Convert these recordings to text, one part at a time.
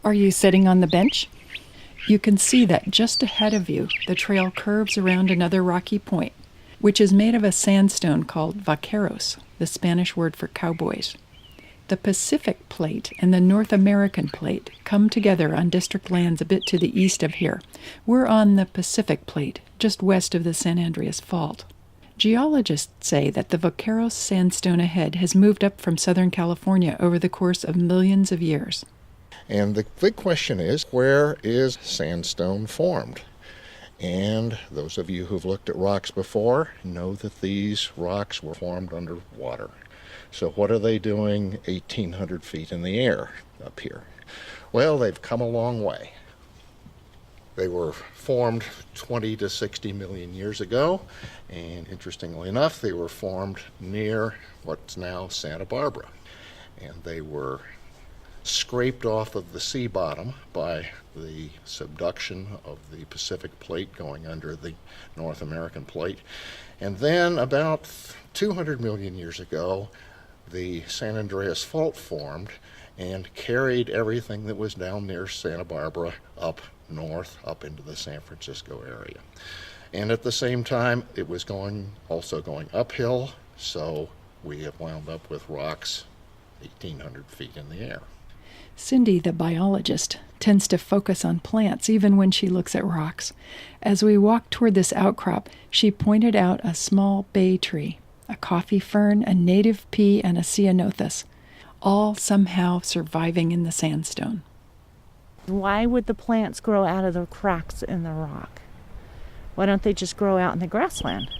Are you sitting on the bench? You can see that just ahead of you, the trail curves around another rocky point, which is made of a sandstone called Vaqueros, the Spanish word for cowboys. The Pacific Plate and the North American Plate come together on district lands a bit to the east of here. We're on the Pacific Plate, just west of the San Andreas Fault. Geologists say that the Vaqueros sandstone ahead has moved up from Southern California over the course of millions of years. And the big question is, where is sandstone formed? And those of you who've looked at rocks before know that these rocks were formed underwater. So what are they doing 1,800 feet in the air up here? Well, they've come a long way. They were formed 20 to 60 million years ago, and interestingly enough, they were formed near what's now Santa Barbara. And they were scraped off of the sea bottom by the subduction of the Pacific Plate going under the North American Plate. And then about 200 million years ago, the San Andreas Fault formed and carried everything that was down near Santa Barbara up north, up into the San Francisco area. And at the same time, it was also going uphill, so we have wound up with rocks 1,800 feet in the air. Cindy, the biologist, tends to focus on plants even when she looks at rocks. As we walked toward this outcrop, she pointed out a small bay tree, a coffee fern, a native pea, and a ceanothus, all somehow surviving in the sandstone. Why would the plants grow out of the cracks in the rock? Why don't they just grow out in the grassland?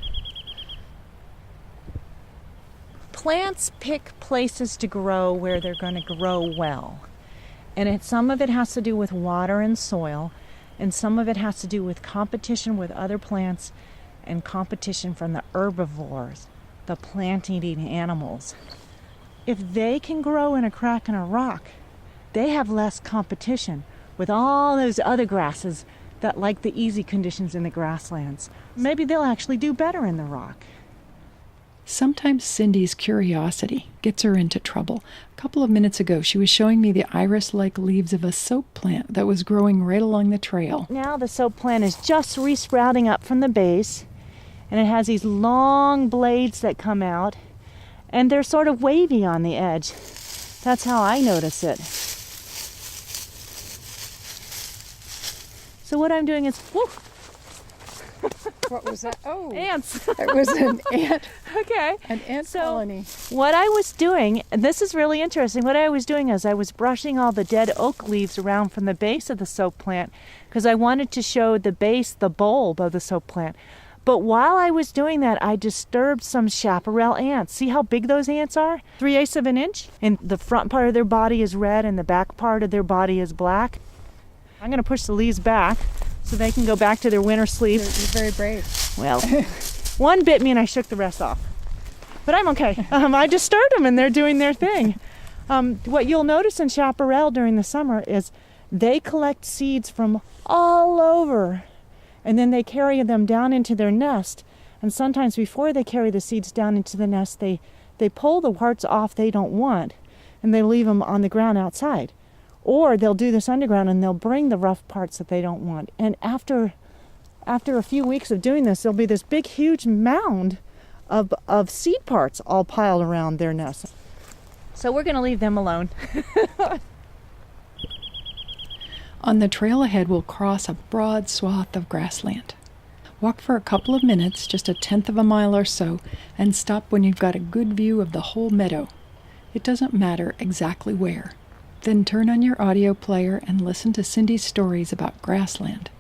Plants pick places to grow where they're going to grow well. And some of it has to do with water and soil, and some of it has to do with competition with other plants and competition from the herbivores, the plant-eating animals. If they can grow in a crack in a rock, they have less competition with all those other grasses that like the easy conditions in the grasslands. Maybe they'll actually do better in the rock. Sometimes Cindy's curiosity gets her into trouble. A couple of minutes ago, she was showing me the iris-like leaves of a soap plant that was growing right along the trail. Now the soap plant is just resprouting up from the base, and it has these long blades that come out, and they're sort of wavy on the edge. That's how I notice it. So what I'm doing is, whoo! What was that? Oh, ants. It was an ant. Okay. An ant colony. What I was doing, and this is really interesting, what I was doing is I was brushing all the dead oak leaves around from the base of the soap plant because I wanted to show the base, the bulb of the soap plant. But while I was doing that, I disturbed some chaparral ants. See how big those ants are? 3/8 of an inch. And the front part of their body is red and the back part of their body is black. I'm going to push the leaves back so they can go back to their winter sleep. You're very brave. Well, one bit me and I shook the rest off. But I'm okay. I disturbed them and they're doing their thing. What you'll notice in chaparral during the summer is they collect seeds from all over. And then they carry them down into their nest. And sometimes before they carry the seeds down into the nest, they pull the parts off they don't want. And they leave them on the ground outside. Or they'll do this underground and they'll bring the rough parts that they don't want. And after a few weeks of doing this, there'll be this big, huge mound of seed parts all piled around their nest. So we're going to leave them alone. On the trail ahead, we'll cross a broad swath of grassland. Walk for a couple of minutes, just 1/10 of a mile or so, and stop when you've got a good view of the whole meadow. It doesn't matter exactly where. Then turn on your audio player and listen to Cindy's stories about grassland.